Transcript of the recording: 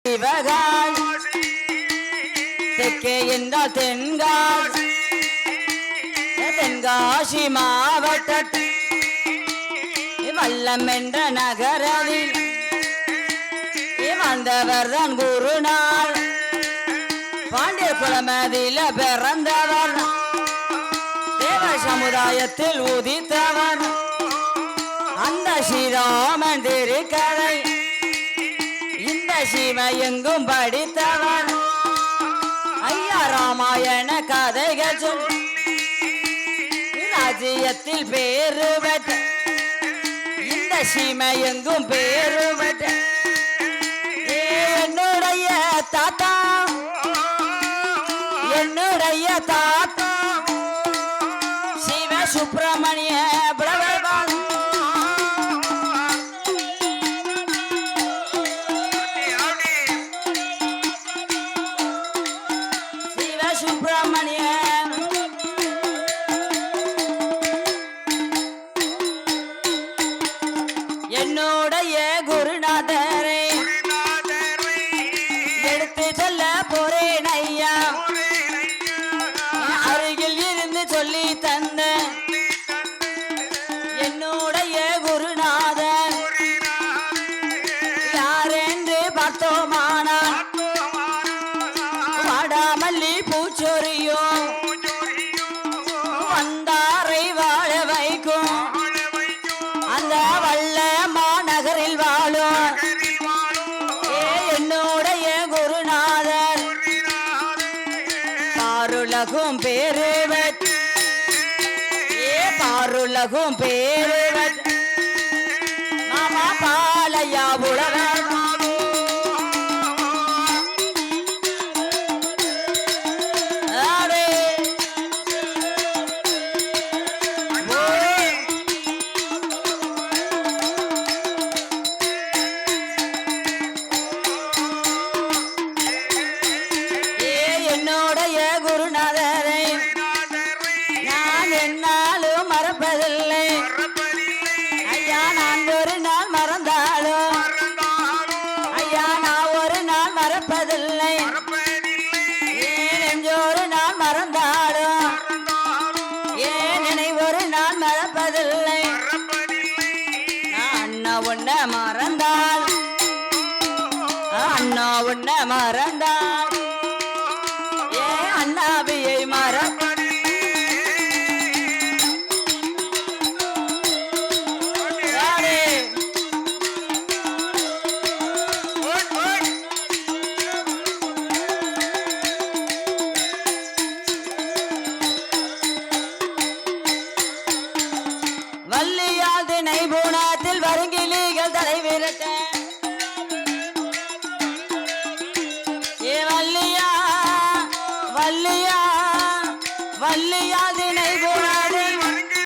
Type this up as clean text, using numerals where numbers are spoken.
சிவகால் தெற்கே என்றால் தென்கால் தென்காசி மாவட்டத்தில் வல்லம் என்ற நகரில் வந்தவர் தான் குருநாள். பாண்டிய குலமதியில பிறந்தவர், தேவ சமுதாயத்தில் உதித்தவர். அந்த ஸ்ரீராமன் திருக்கதை இந்த சிவ எங்கும் படித்தவர். ஐயா ராமாயண கதைகள் சொல்லி ராஜ்யத்தில் பேரு பெற்ற இந்த சீமை எங்கும் பேரு பெற்ற என்னுடைய தாத்தா என்னுடைய தாத்தா சிவ சுப்பிரமணிய சிவ சுப்பிரமணிய என்னுடைய குருநாதரை எடுத்து சொல்ல போறேன் ஐயா. அருகில் இருந்து சொல்லி தந்த என்னுடைய குருநாதர் யார் என்று பார்த்தோமானால் வாடாமல்லி பூச்சொரியும் வந்தாரை வாழ வைக்கும் அந்த வல்ல மாநகரில் வாழும் என்னுடைய குருநாதர். பாருலகும் பேரு பாருலகும் பேரு மாமா பாலையா உலகம் என்னுடைய குருநாதரை நான் என்னாலும் மறப்பதில்லை ஐயா. நான் ஒரு நாள் மறந்தாலும் ஐயா நான் ஒரு நாள் மறப்பதில்லை. ஏன் ஒரு நாள் மறந்தாலும் ஏன் நினைவொரு நாள் மறப்பதில்லை. அண்ணா உன்ன மறந்தால் அண்ணா உன்ன மறந்தால்